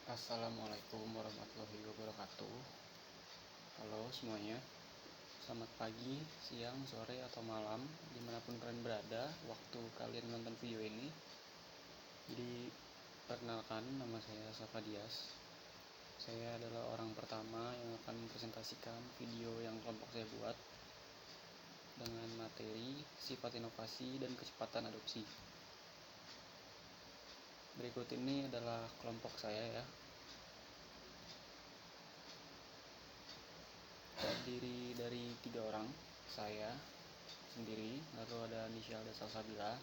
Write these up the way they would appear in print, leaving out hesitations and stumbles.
Assalamualaikum warahmatullahi wabarakatuh. Halo semuanya, selamat pagi, siang, sore, atau malam dimanapun kalian berada waktu kalian nonton video ini. Jadi perkenalkan, nama saya Safadias. Saya adalah orang pertama yang akan mempresentasikan video yang kelompok saya buat dengan materi sifat inovasi dan kecepatan adopsi. Berikut ini adalah kelompok saya ya. Terdiri dari 3 orang, saya sendiri, lalu ada Nisyalda Salsabila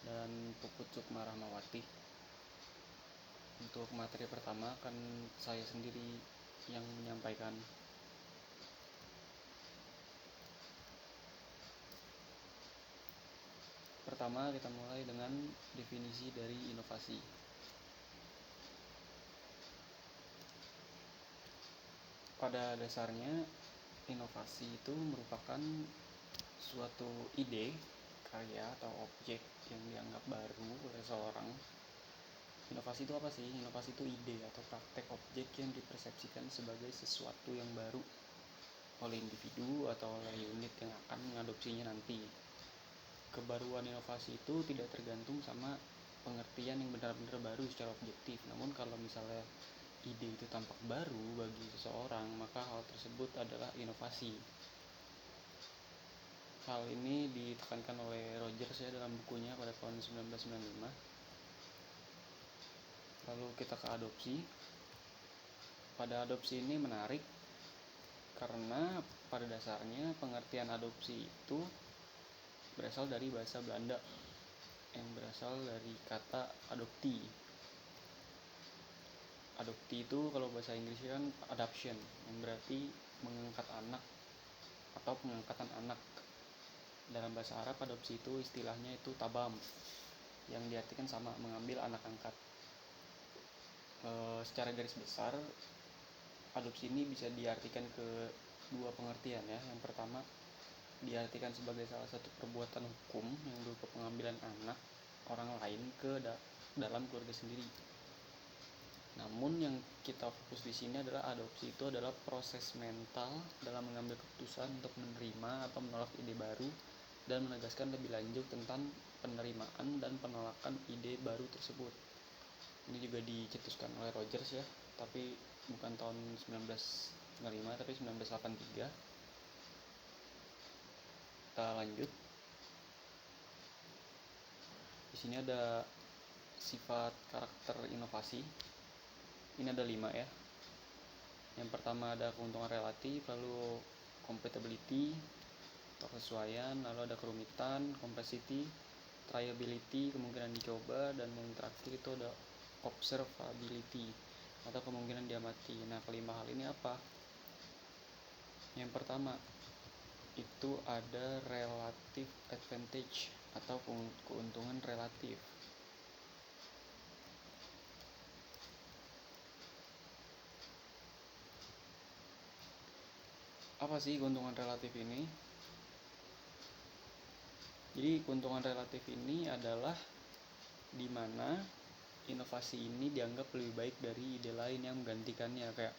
dan Puput Sukma Rahmawati. Untuk materi pertama akan saya sendiri yang menyampaikan. Pertama, kita mulai dengan definisi dari inovasi. Pada dasarnya, inovasi itu merupakan suatu ide, karya, atau objek yang dianggap baru oleh seseorang. Inovasi itu apa sih? Inovasi itu ide atau praktek objek yang dipersepsikan sebagai sesuatu yang baru oleh individu atau oleh unit yang akan mengadopsinya nanti. Kebaruan inovasi itu tidak tergantung sama pengertian yang benar-benar baru secara objektif. Namun kalau misalnya ide itu tampak baru bagi seseorang, maka hal tersebut adalah inovasi. Hal ini ditekankan oleh Rogers ya dalam bukunya pada tahun 1995. Lalu kita ke adopsi. Pada adopsi ini menarik karena pada dasarnya pengertian adopsi itu berasal dari bahasa Belanda yang berasal dari kata adopti. Adopti itu kalau bahasa Inggrisnya kan adoption, yang berarti mengangkat anak atau pengangkatan anak. Dalam bahasa Arab adopsi itu istilahnya itu tabam, yang diartikan sama mengambil anak angkat. Secara garis besar adopsi ini bisa diartikan ke dua pengertian ya. Yang pertama diartikan sebagai salah satu perbuatan hukum yang berupa pengambilan anak orang lain ke dalam keluarga sendiri. Namun yang kita fokus di sini adalah adopsi itu adalah proses mental dalam mengambil keputusan untuk menerima atau menolak ide baru dan menegaskan lebih lanjut tentang penerimaan dan penolakan ide baru tersebut. Ini juga dicetuskan oleh Rogers ya, tapi bukan tahun 1995 tapi 1983. Kita lanjut. Di sini ada sifat karakter inovasi. Ini ada 5 ya. Yang pertama ada keuntungan relatif, lalu compatibility atau kesesuaian, lalu ada kerumitan, complexity, triability, kemungkinan dicoba, dan yang terakhir itu ada observability atau kemungkinan diamati. Nah, kelima hal ini apa? Yang pertama itu ada relative advantage atau keuntungan relatif. Apa sih keuntungan relatif ini? Jadi keuntungan relatif ini adalah di mana inovasi ini dianggap lebih baik dari ide lain yang menggantikannya. Kayak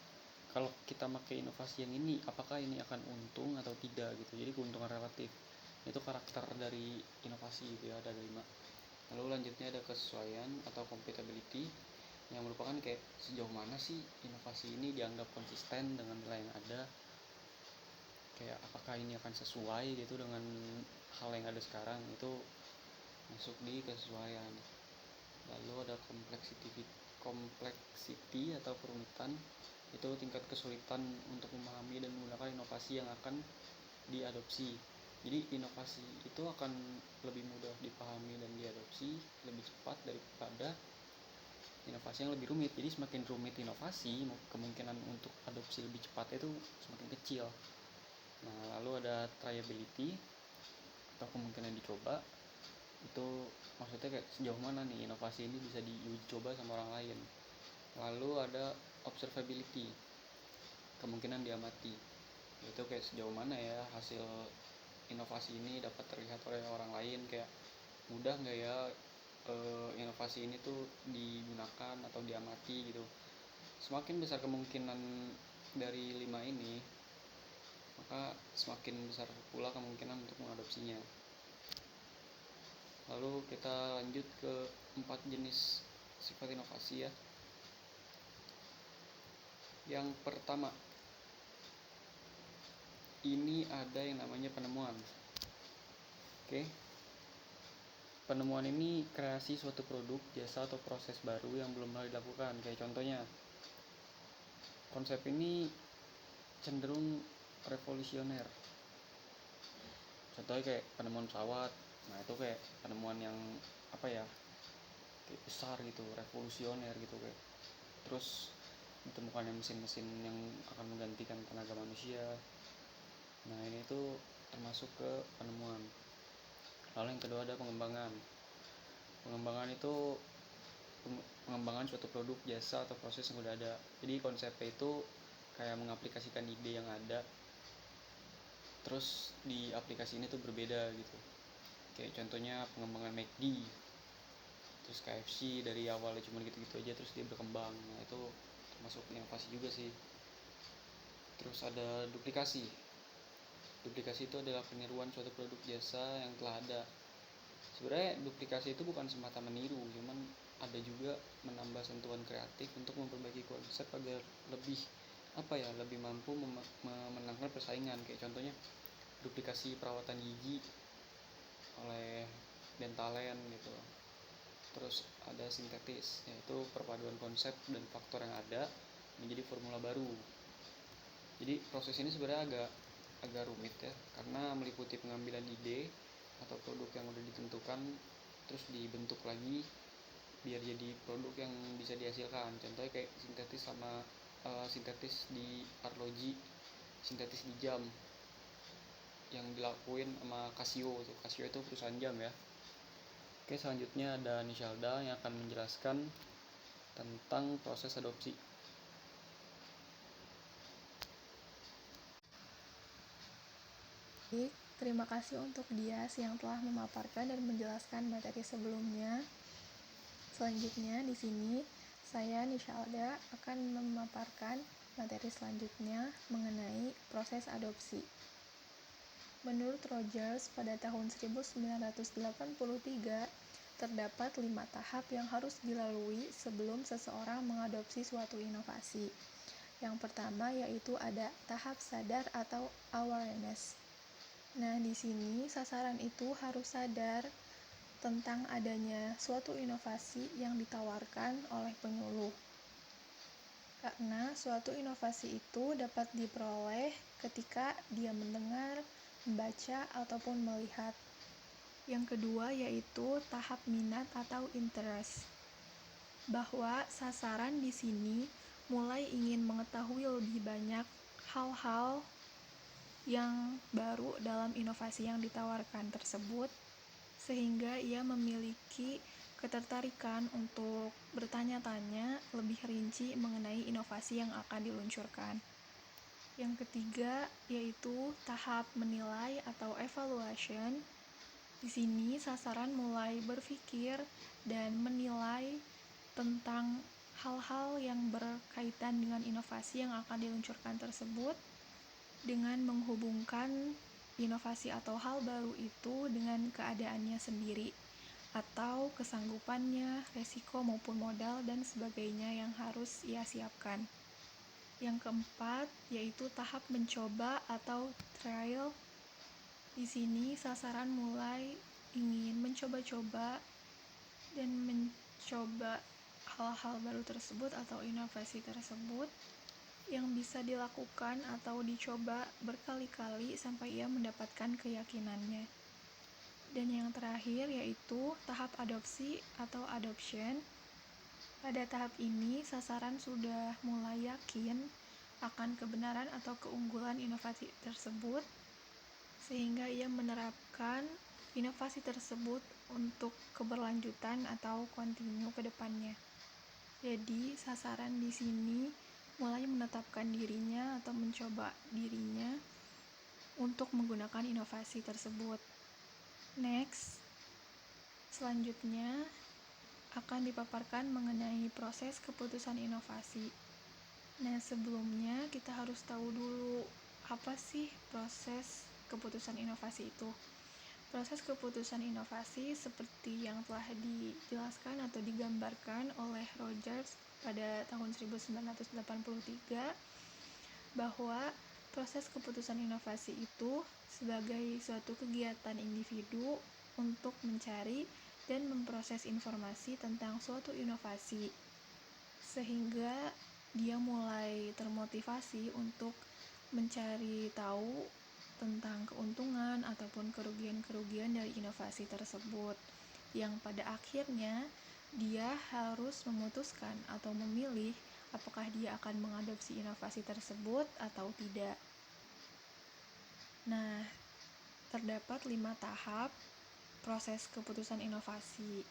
kalau kita pakai inovasi yang ini, apakah ini akan untung atau tidak gitu. Jadi keuntungan relatif itu karakter dari inovasi gitu ya, ada 5. Lalu lanjutnya ada kesesuaian atau compatibility yang merupakan kayak sejauh mana sih inovasi ini dianggap konsisten dengan nilai yang ada, kayak apakah ini akan sesuai gitu dengan hal yang ada sekarang, itu masuk di kesesuaian. Lalu ada complexity atau kerumitan, itu tingkat kesulitan untuk memahami dan menggunakan inovasi yang akan diadopsi. Jadi inovasi itu akan lebih mudah dipahami dan diadopsi lebih cepat daripada inovasi yang lebih rumit. Jadi semakin rumit inovasi, kemungkinan untuk adopsi lebih cepat itu semakin kecil. Nah, lalu ada triability atau kemungkinan dicoba. Itu maksudnya kayak sejauh mana nih inovasi ini bisa diuji coba sama orang lain. Lalu ada observability, kemungkinan diamati. Itu kayak sejauh mana ya hasil inovasi ini dapat terlihat oleh orang lain, kayak mudah nggak ya inovasi ini tuh digunakan atau diamati gitu. Semakin besar kemungkinan dari 5 ini, maka semakin besar pula kemungkinan untuk mengadopsinya. Lalu kita lanjut ke 4 jenis sifat inovasi ya. Yang pertama, ini ada yang namanya penemuan. Oke. Penemuan ini kreasi suatu produk, jasa atau proses baru yang belum pernah dilakukan. Kayak contohnya, konsep ini cenderung revolusioner. Contohnya kayak penemuan pesawat. Nah, itu kayak penemuan yang kayak besar gitu, revolusioner gitu kayak. Terus ditemukannya mesin-mesin yang akan menggantikan tenaga manusia. Nah, ini tuh termasuk ke penemuan. Lalu yang kedua ada pengembangan. Pengembangan itu pengembangan suatu produk, jasa atau proses yang udah ada. Jadi konsepnya itu kayak mengaplikasikan ide yang ada, terus di aplikasi ini tuh berbeda gitu. Kayak contohnya pengembangan McD, terus KFC dari awalnya cuma gitu-gitu aja terus dia berkembang. Nah, itu termasuk inovasi juga sih. Terus ada duplikasi. Duplikasi itu adalah peniruan suatu produk jasa yang telah ada. Sebenarnya duplikasi itu bukan semata meniru, cuman ada juga menambah sentuhan kreatif untuk memperbaiki konsep agar lebih lebih mampu memenangkan persaingan. Kayak contohnya duplikasi perawatan gigi oleh Dentalen gitu. Terus ada sintetis, yaitu perpaduan konsep dan faktor yang ada menjadi formula baru. Jadi proses ini sebenarnya agak rumit ya, karena meliputi pengambilan ide atau produk yang udah ditentukan terus dibentuk lagi biar jadi produk yang bisa dihasilkan. Contohnya kayak sintetis di arloji, sintetis di jam yang dilakuin sama Casio. Casio itu perusahaan jam ya. Oke, selanjutnya ada Nishalda yang akan menjelaskan tentang proses adopsi. Terima kasih untuk Dias yang telah memaparkan dan menjelaskan materi sebelumnya. Selanjutnya di sini saya Nishalda akan memaparkan materi selanjutnya mengenai proses adopsi. Menurut Rogers, pada tahun 1983 terdapat 5 tahap yang harus dilalui sebelum seseorang mengadopsi suatu inovasi. Yang pertama yaitu ada tahap sadar atau awareness. Nah, di sini sasaran itu harus sadar tentang adanya suatu inovasi yang ditawarkan oleh penyuluh. Karena suatu inovasi itu dapat diperoleh ketika dia mendengar, membaca, ataupun melihat. Yang kedua yaitu tahap minat atau interest. Bahwa sasaran di sini mulai ingin mengetahui lebih banyak hal-hal yang baru dalam inovasi yang ditawarkan tersebut, sehingga ia memiliki ketertarikan untuk bertanya-tanya lebih rinci mengenai inovasi yang akan diluncurkan. Yang ketiga yaitu tahap menilai atau evaluation. Di sini sasaran mulai berpikir dan menilai tentang hal-hal yang berkaitan dengan inovasi yang akan diluncurkan tersebut, dengan menghubungkan inovasi atau hal baru itu dengan keadaannya sendiri atau kesanggupannya, resiko maupun modal dan sebagainya yang harus ia siapkan. Yang keempat yaitu tahap mencoba atau trial. Di sini sasaran mulai ingin mencoba-coba dan mencoba hal-hal baru tersebut atau inovasi tersebut yang bisa dilakukan atau dicoba berkali-kali sampai ia mendapatkan keyakinannya. Dan yang terakhir yaitu tahap adopsi atau adoption. Pada tahap ini sasaran sudah mulai yakin akan kebenaran atau keunggulan inovasi tersebut, sehingga ia menerapkan inovasi tersebut untuk keberlanjutan atau kontinu ke depannya. Jadi sasaran di sini mulai menetapkan dirinya atau mencoba dirinya untuk menggunakan inovasi tersebut. Next, selanjutnya akan dipaparkan mengenai proses keputusan inovasi. Nah, sebelumnya kita harus tahu dulu apa sih proses keputusan inovasi itu. Proses keputusan inovasi seperti yang telah dijelaskan atau digambarkan oleh Rogers pada tahun 1983 bahwa proses keputusan inovasi itu sebagai suatu kegiatan individu untuk mencari dan memproses informasi tentang suatu inovasi sehingga dia mulai termotivasi untuk mencari tahu tentang keuntungan ataupun kerugian-kerugian dari inovasi tersebut, yang pada akhirnya dia harus memutuskan atau memilih apakah dia akan mengadopsi inovasi tersebut atau tidak. Nah, terdapat 5 tahap proses keputusan inovasi,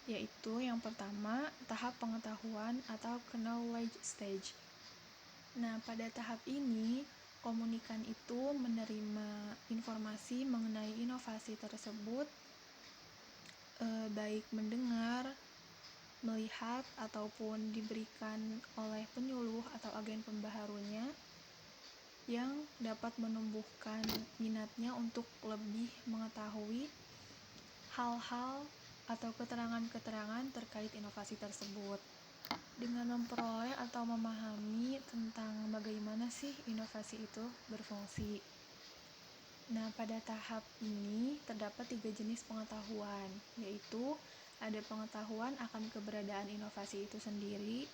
yaitu yang pertama, tahap pengetahuan atau knowledge stage. Nah, pada tahap ini, komunikan itu menerima informasi mengenai inovasi tersebut, baik mendengar, melihat, ataupun diberikan oleh penyuluh atau agen pembaharunya yang dapat menumbuhkan minatnya untuk lebih mengetahui hal-hal atau keterangan-keterangan terkait inovasi tersebut. Dengan memperoleh atau memahami tentang bagaimana sih inovasi itu berfungsi. Nah, pada tahap ini terdapat 3 jenis pengetahuan, yaitu ada pengetahuan akan keberadaan inovasi itu sendiri.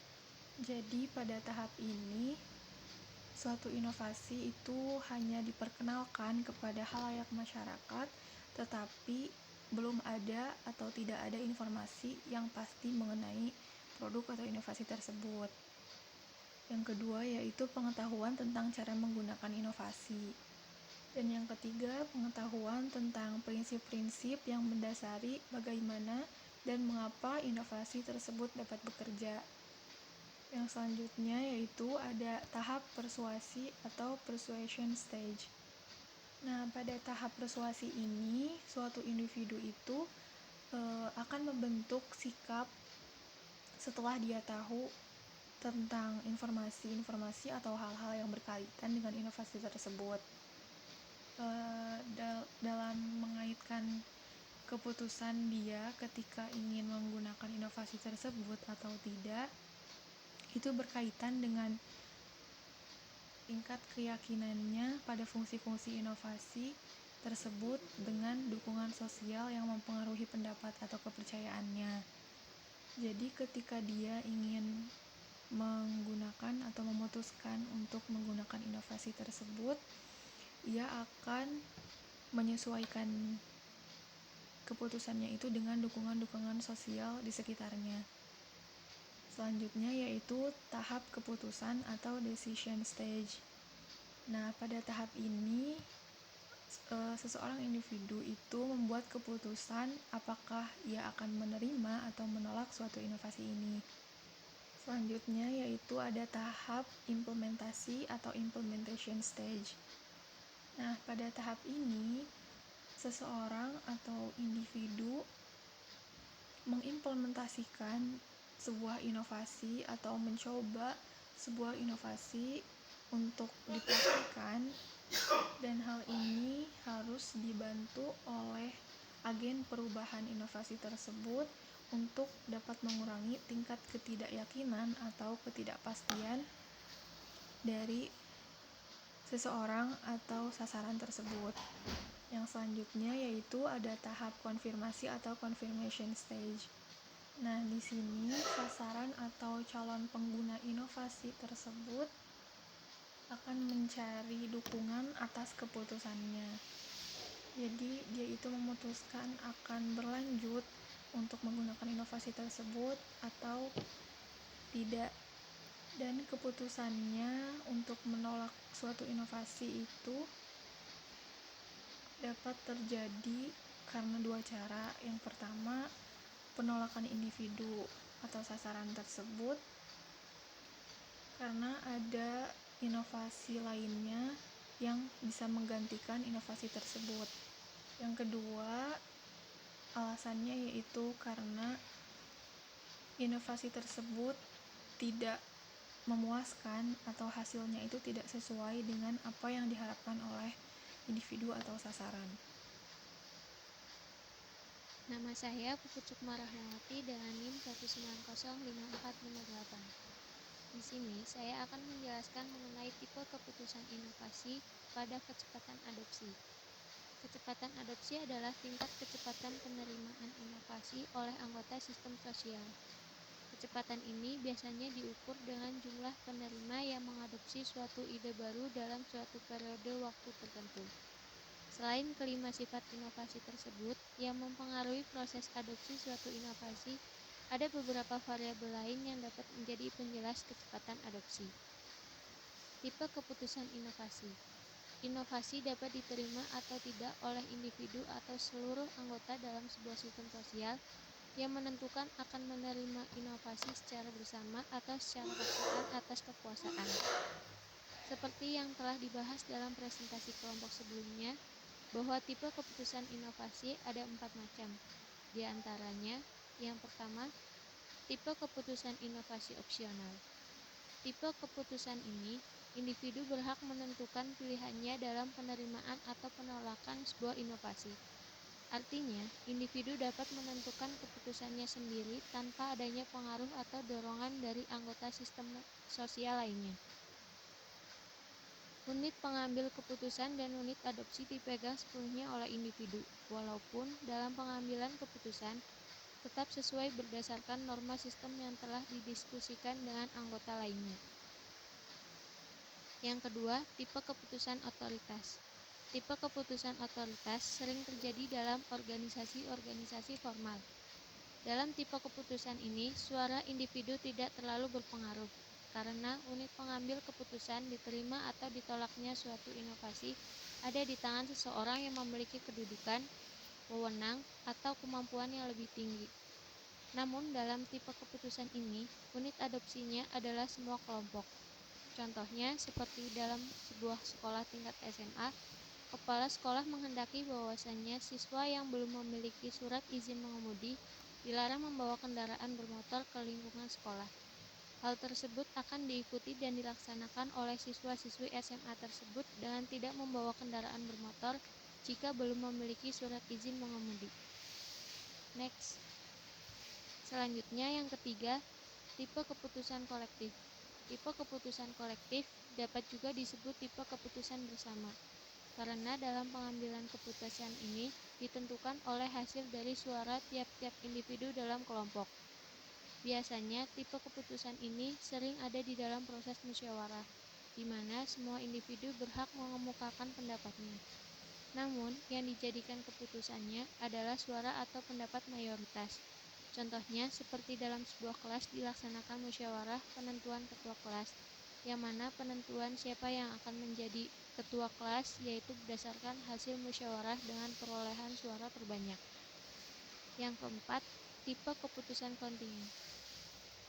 Jadi pada tahap ini, suatu inovasi itu hanya diperkenalkan kepada khalayak masyarakat, tetapi belum ada atau tidak ada informasi yang pasti mengenai produk atau inovasi tersebut. Yang kedua yaitu pengetahuan tentang cara menggunakan inovasi. Dan yang ketiga, pengetahuan tentang prinsip-prinsip yang mendasari bagaimana dan mengapa inovasi tersebut dapat bekerja. Yang selanjutnya yaitu ada tahap persuasi atau persuasion stage. Nah, pada tahap persuasi ini, suatu individu itu akan membentuk sikap setelah dia tahu tentang informasi-informasi atau hal-hal yang berkaitan dengan inovasi tersebut. Dalam mengaitkan keputusan dia ketika ingin menggunakan inovasi tersebut atau tidak, itu berkaitan dengan tingkat keyakinannya pada fungsi-fungsi inovasi tersebut dengan dukungan sosial yang mempengaruhi pendapat atau kepercayaannya. Jadi ketika dia ingin menggunakan atau memutuskan untuk menggunakan inovasi tersebut, ia akan menyesuaikan keputusannya itu dengan dukungan-dukungan sosial di sekitarnya. Selanjutnya yaitu tahap keputusan atau decision stage. Nah, pada tahap ini seseorang individu itu membuat keputusan apakah ia akan menerima atau menolak suatu inovasi ini. Selanjutnya yaitu ada tahap implementasi atau implementation stage. Nah, pada tahap ini, seseorang atau individu mengimplementasikan sebuah inovasi atau mencoba sebuah inovasi untuk dipraktikkan, dan hal ini harus dibantu oleh agen perubahan inovasi tersebut untuk dapat mengurangi tingkat ketidakyakinan atau ketidakpastian dari seseorang atau sasaran tersebut. Yang selanjutnya yaitu ada tahap konfirmasi atau confirmation stage. Nah, di sini sasaran atau calon pengguna inovasi tersebut akan mencari dukungan atas keputusannya. Jadi, dia itu memutuskan akan berlanjut untuk menggunakan inovasi tersebut atau tidak. Dan keputusannya untuk menolak suatu inovasi itu dapat terjadi karena 2 cara. Yang pertama, penolakan individu atau sasaran tersebut karena ada inovasi lainnya yang bisa menggantikan inovasi tersebut. Yang kedua, alasannya yaitu karena inovasi tersebut tidak memuaskan atau hasilnya itu tidak sesuai dengan apa yang diharapkan oleh individu atau sasaran. Nama saya Puput Sukma Rahmawati dengan NIM 1905458. Di sini saya akan menjelaskan mengenai tipe keputusan inovasi pada kecepatan adopsi. Kecepatan adopsi adalah tingkat kecepatan penerimaan inovasi oleh anggota sistem sosial. Kecepatan ini biasanya diukur dengan jumlah penerima yang mengadopsi suatu ide baru dalam suatu periode waktu tertentu. Selain kelima sifat inovasi tersebut yang mempengaruhi proses adopsi suatu inovasi, ada beberapa variabel lain yang dapat menjadi penjelas kecepatan adopsi. Tipe keputusan inovasi. Inovasi dapat diterima atau tidak oleh individu atau seluruh anggota dalam sebuah sistem sosial yang menentukan akan menerima inovasi secara bersama atau secara paksaan atas kekuasaan. Seperti yang telah dibahas dalam presentasi kelompok sebelumnya, bahwa tipe keputusan inovasi ada 4 macam. Di antaranya, yang pertama, tipe keputusan inovasi opsional. Tipe keputusan ini, individu berhak menentukan pilihannya dalam penerimaan atau penolakan sebuah inovasi. Artinya, individu dapat menentukan keputusannya sendiri tanpa adanya pengaruh atau dorongan dari anggota sistem sosial lainnya. Unit pengambil keputusan dan unit adopsi dipegang sepenuhnya oleh individu, walaupun dalam pengambilan keputusan tetap sesuai berdasarkan norma sistem yang telah didiskusikan dengan anggota lainnya. Yang kedua, tipe keputusan otoritas. Tipe keputusan otoritas sering terjadi dalam organisasi-organisasi formal. Dalam tipe keputusan ini, suara individu tidak terlalu berpengaruh, karena unit pengambil keputusan diterima atau ditolaknya suatu inovasi ada di tangan seseorang yang memiliki kedudukan, wewenang, atau kemampuan yang lebih tinggi. Namun dalam tipe keputusan ini, unit adopsinya adalah semua kelompok. Contohnya seperti dalam sebuah sekolah tingkat SMA, kepala sekolah menghendaki bahwasannya siswa yang belum memiliki surat izin mengemudi dilarang membawa kendaraan bermotor ke lingkungan sekolah. Hal tersebut akan diikuti dan dilaksanakan oleh siswa-siswi SMA tersebut dengan tidak membawa kendaraan bermotor jika belum memiliki surat izin mengemudi. Next. Selanjutnya yang ketiga, tipe keputusan kolektif. Tipe keputusan kolektif dapat juga disebut tipe keputusan bersama, karena dalam pengambilan keputusan ini ditentukan oleh hasil dari suara tiap-tiap individu dalam kelompok. Biasanya, tipe keputusan ini sering ada di dalam proses musyawarah, di mana semua individu berhak mengemukakan pendapatnya. Namun, yang dijadikan keputusannya adalah suara atau pendapat mayoritas. Contohnya, seperti dalam sebuah kelas dilaksanakan musyawarah penentuan ketua kelas, yang mana penentuan siapa yang akan menjadi ketua kelas yaitu berdasarkan hasil musyawarah dengan perolehan suara terbanyak. Yang keempat, tipe keputusan kontingen.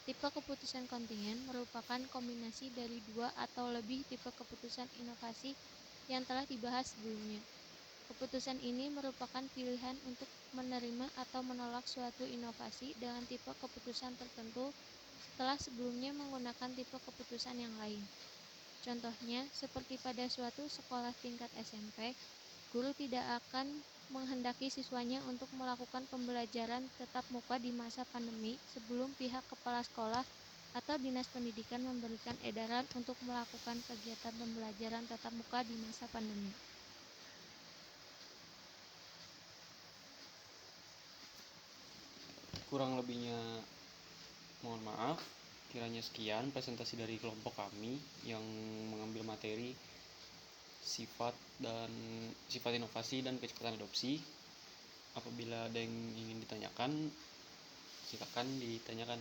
Tipe keputusan kontingen merupakan kombinasi dari 2 atau lebih tipe keputusan inovasi yang telah dibahas sebelumnya. Keputusan ini merupakan pilihan untuk menerima atau menolak suatu inovasi dengan tipe keputusan tertentu setelah sebelumnya menggunakan tipe keputusan yang lain. Contohnya, seperti pada suatu sekolah tingkat SMP, guru tidak akan menghendaki siswanya untuk melakukan pembelajaran tatap muka di masa pandemi sebelum pihak kepala sekolah atau dinas pendidikan memberikan edaran untuk melakukan kegiatan pembelajaran tatap muka di masa pandemi. Kurang lebihnya mohon maaf. Kiranya sekian presentasi dari kelompok kami yang mengambil materi sifat inovasi dan kecepatan adopsi. Apabila ada yang ingin ditanyakan, silakan ditanyakan.